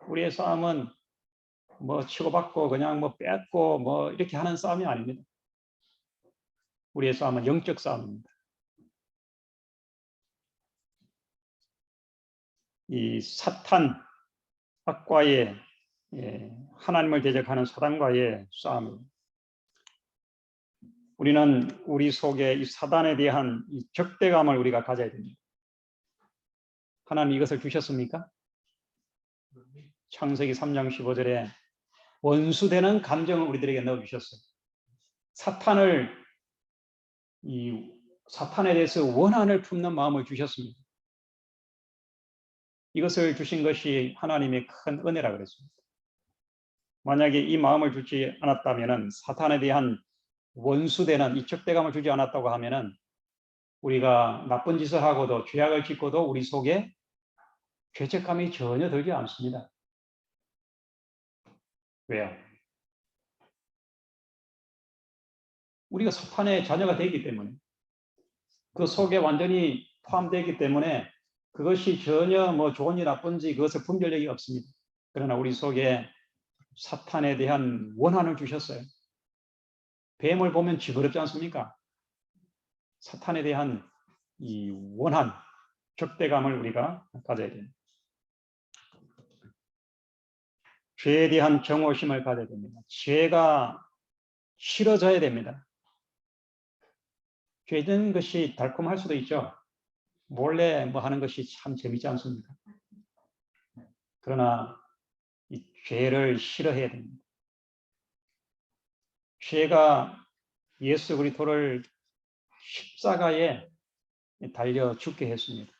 우리의 싸움은 뭐 치고받고 그냥 뭐 뺏고 뭐 이렇게 하는 싸움이 아닙니다. 우리의 싸움은 영적 싸움입니다. 이 사탄, 악과의 하나님을 대적하는 사단과의 싸움입니다. 우리는 우리 속에 이 사단에 대한 이 적대감을 우리가 가져야 됩니다. 하나님 이것을 주셨습니까? 창세기 3장 15절에 원수되는 감정을 우리들에게 넣어주셨어요. 사탄에 대해서 원한을 품는 마음을 주셨습니다. 이것을 주신 것이 하나님의 큰 은혜라 그랬습니다. 만약에 이 마음을 주지 않았다면 사탄에 대한 원수되는 이 적대감을 주지 않았다고 하면은 우리가 나쁜 짓을 하고도 죄악을 짓고도 우리 속에 죄책감이 전혀 들지 않습니다. 왜요? 우리가 사탄의 자녀가 되기 때문에 그 속에 완전히 포함되기 때문에 그것이 전혀 뭐 좋은지 나쁜지 그것을 분별력이 없습니다. 그러나 우리 속에 사탄에 대한 원한을 주셨어요. 뱀을 보면 징그럽지 않습니까? 사탄에 대한 이 원한, 적대감을 우리가 가져야 됩니다. 죄에 대한 경호심을 가져야 됩니다. 죄가 싫어져야 됩니다. 죄는 것이 달콤할 수도 있죠. 몰래 뭐 하는 것이 참 재밌지 않습니까? 그러나 이 죄를 싫어해야 됩니다. 죄가 예수 그리스도를 십자가에 달려 죽게 했습니다.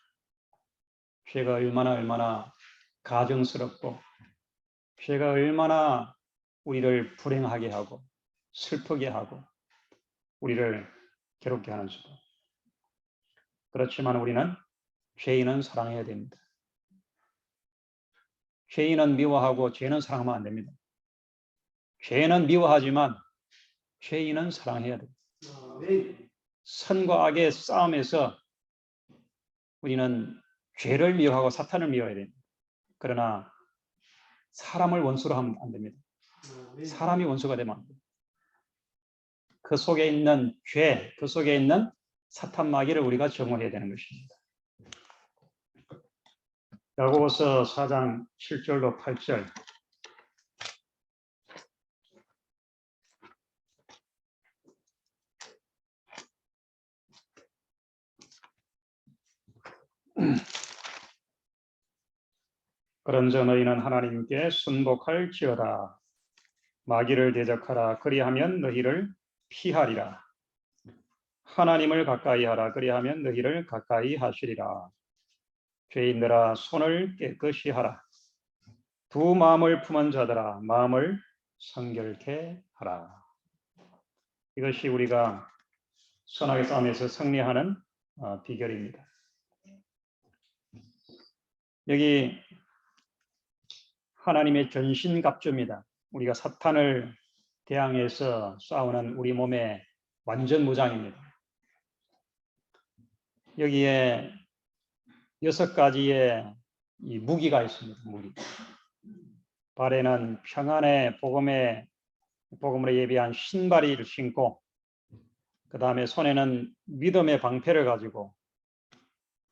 죄가 얼마나 가증스럽고 죄가 얼마나 우리를 불행하게 하고 슬프게 하고 우리를 괴롭게 하는 수도. 그렇지만 우리는 죄인은 사랑해야 됩니다. 죄인은 미워하고 죄는 사랑하면 안 됩니다. 죄는 미워하지만 죄인은 사랑해야 됩니다. 선과 악의 싸움에서 우리는 죄를 미워하고 사탄을 미워해야 됩니다. 그러나 사람을 원수로 하면 안 됩니다. 사람이 원수가 되면 안 됩니다. 그 속에 있는 죄, 그 속에 있는 사탄 마귀를 우리가 정화해야 되는 것입니다. 야고보서 4장 7절로 8절. 그런저 너희는 하나님께 순복할지어다. 마귀를 대적하라. 그리하면 너희를 피하리라. 하나님을 가까이 하라. 그리하면 너희를 가까이 하시리라. 죄인들아 손을 깨끗이 하라. 두 마음을 품은 자들아 마음을 성결케 하라. 이것이 우리가 선악의 싸움에서 승리하는 비결입니다. 여기 하나님의 전신갑주입니다. 우리가 사탄을 대항해서 싸우는 우리 몸의 완전 무장입니다. 여기에 6가지의 이 무기가 있습니다. 무기. 발에는 평안의 복음으로 예비한 신발을 신고, 그 다음에 손에는 믿음의 방패를 가지고,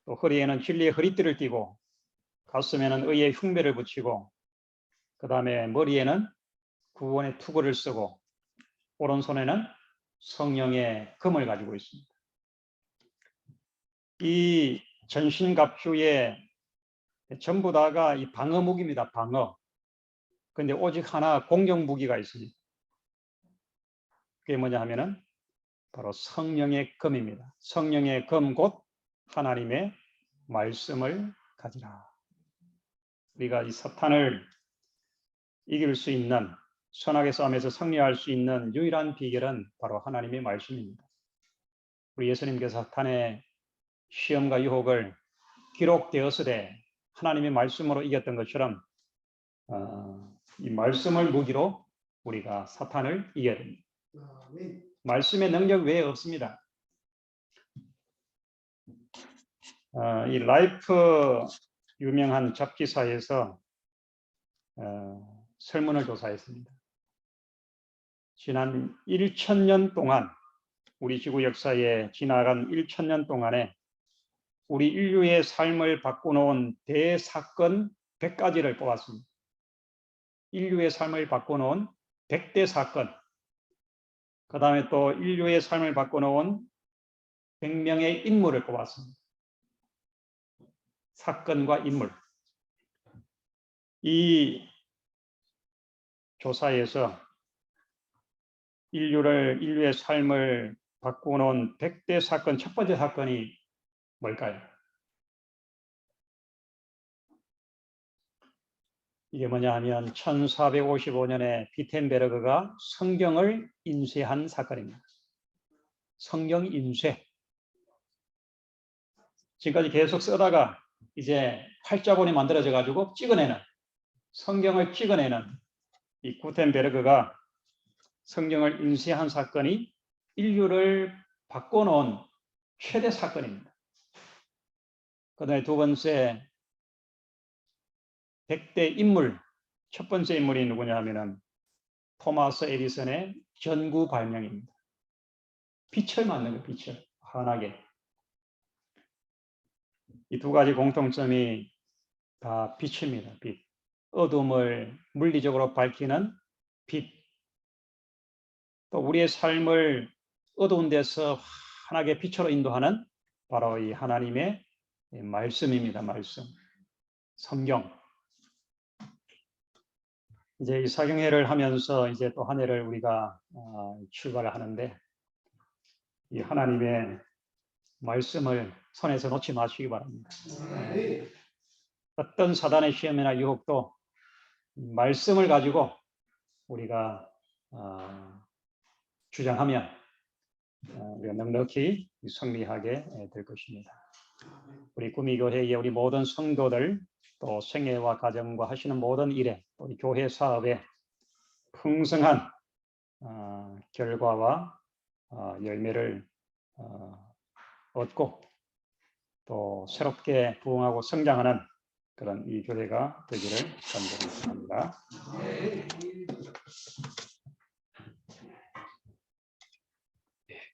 또 허리에는 진리의 허리띠를 띠고, 가슴에는 의의 흉배를 붙이고, 그 다음에 머리에는 구원의 투구를 쓰고, 오른손에는 성령의 금을 가지고 있습니다. 이 전신갑주에 전부 다가 이 방어 무기입니다. 방어. 그런데 오직 하나 공격 무기가 있습니다. 그게 뭐냐 하면은 바로 성령의 금입니다. 성령의 금 곧 하나님의 말씀을 가지라. 우리가 이 사탄을 이길 수 있는, 선악의 싸움에서 승리할 수 있는 유일한 비결은 바로 하나님의 말씀입니다. 우리 예수님께서 사탄의 시험과 유혹을 기록되었으되 하나님의 말씀으로 이겼던 것처럼 이 말씀을 무기로 우리가 사탄을 이겨야 됩니다. 말씀의 능력 외에 없습니다. 이 라이프 유명한 잡지사에서 설문을 조사했습니다. 지난 1000년 동안 우리 지구 역사에 지나간 1000년 동안에 우리 인류의 삶을 바꿔놓은 대사건 100가지를 뽑았습니다. 인류의 삶을 바꿔놓은 100대 사건, 그 다음에 또 인류의 삶을 바꿔놓은 100명의 인물을 뽑았습니다. 사건과 인물. 이 조사에서 인류의 삶을 바꿔놓은 100대 사건, 첫 번째 사건이 뭘까요? 이게 뭐냐 하면 1455년에 비텐베르그가 성경을 인쇄한 사건입니다. 성경 인쇄. 지금까지 계속 쓰다가 이제 활자본이 만들어져 가지고 찍어내는, 성경을 찍어내는 이 구텐베르그가 성경을 인쇄한 사건이 인류를 바꿔놓은 최대 사건입니다. 그 다음에 두 번째 100대 인물, 첫 번째 인물이 누구냐 하면은 토마스 에디슨의 전구 발명입니다. 빛을 만든 거예요. 빛을 환하게. 이 두 가지 공통점이 다 빛입니다. 빛. 어둠을 물리적으로 밝히는 빛. 또 우리의 삶을 어두운 데서 환하게 빛으로 인도하는 바로 이 하나님의 말씀입니다. 말씀. 성경. 이제 이 사경회를 하면서 이제 또 한 해를 우리가 출발을 하는데 이 하나님의 말씀을 손에서 놓지 마시기 바랍니다. 어떤 사단의 시험이나 유혹도 말씀을 가지고 우리가 주장하면 우리가 넉넉히 승리하게 될 것입니다. 우리 구미교회의 우리 모든 성도들 또 생애와 가정과 하시는 모든 일에 우리 교회 사업에 풍성한 결과와 열매를 얻고 또 새롭게 부흥하고 성장하는 그런 이 교회가 되기를 간절히 바랍니다.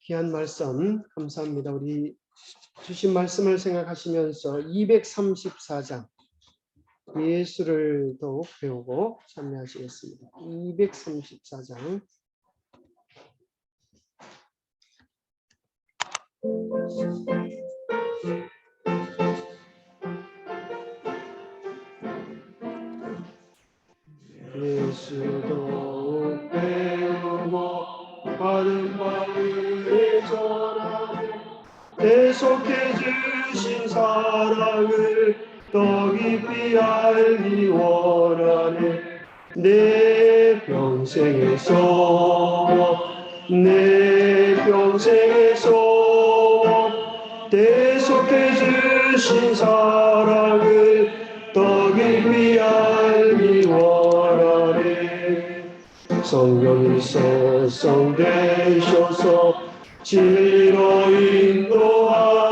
귀한 말씀 감사합니다. 우리 주신 말씀을 생각하시면서 234장 예수를 더욱 배우고 참여하시겠습니다. 234장 예수 더욱 배우고 받은 바를 전하며 계속해 주신 사랑을 더 깊이 알기 원하네. 내 평생에서 계속해 주신 사랑을 더 깊이 알기 원하네. 성령이 세성되셔서 진리로 인도하시며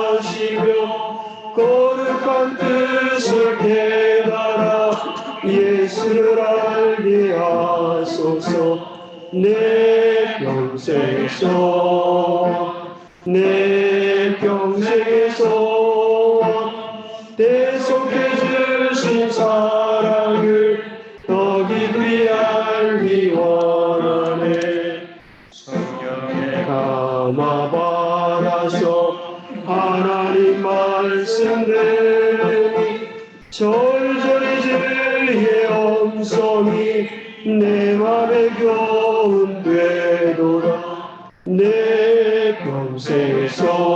거룩한 뜻을 깨달아 예수를 알게 하소서. 내 평생에서 계속해 주신 사랑을 더 깊이 알기 원하네. 성령에 감화 받아서 하나님 말씀 들으니 절절히 주의 음성이 내 맘에 교훈되도다. 내 평생에서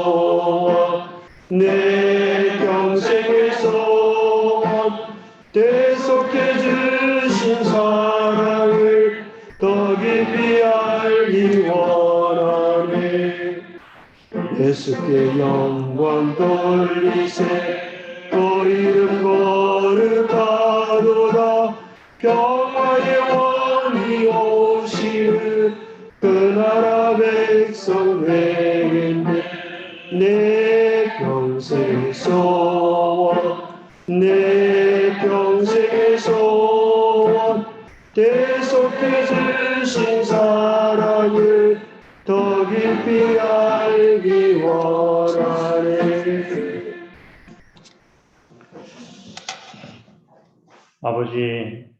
계속해 주신 사랑을 더 깊이 알기 원하네. 예수께 영광 돌리세. 또 이름 거룩하도다. 평화의 왕이 오시는 그 나라 백성 되겠네. 내 평생에서 계속해 주신 사랑을 더 깊이 알기 원하네. 아버지,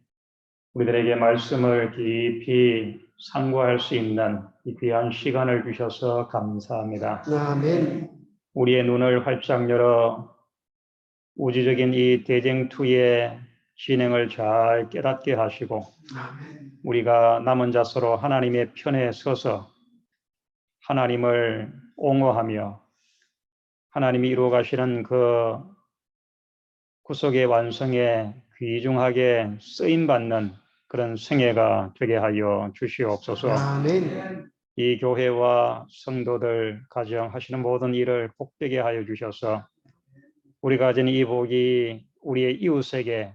우리들에게 말씀을 깊이 상고할 수 있는 이 귀한 시간을 주셔서 감사합니다. 아멘. 우리의 눈을 활짝 열어 우주적인 이 대쟁투의 진행을 잘 깨닫게 하시고 우리가 남은 자서로 하나님의 편에 서서 하나님을 옹호하며 하나님이 이루어 가시는 그 구속의 완성에 귀중하게 쓰임받는 그런 생애가 되게 하여 주시옵소서. 아멘. 이 교회와 성도들 가정하시는 모든 일을 복되게 하여 주셔서 우리가 가진 이 복이 우리의 이웃에게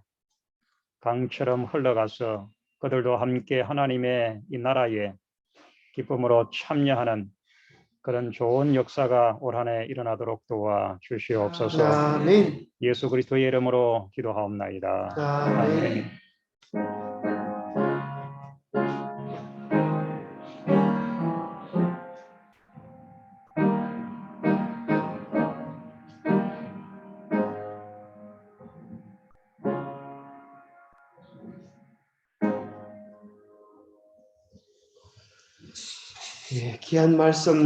강처럼 흘러가서 그들도 함께 하나님의 이 나라에 기쁨으로 참여하는 그런 좋은 역사가 올 한 해 일어나도록 도와 주시옵소서. 아멘. 예수 그리스도의 이름으로 기도하옵나이다. 아멘. 귀한 말씀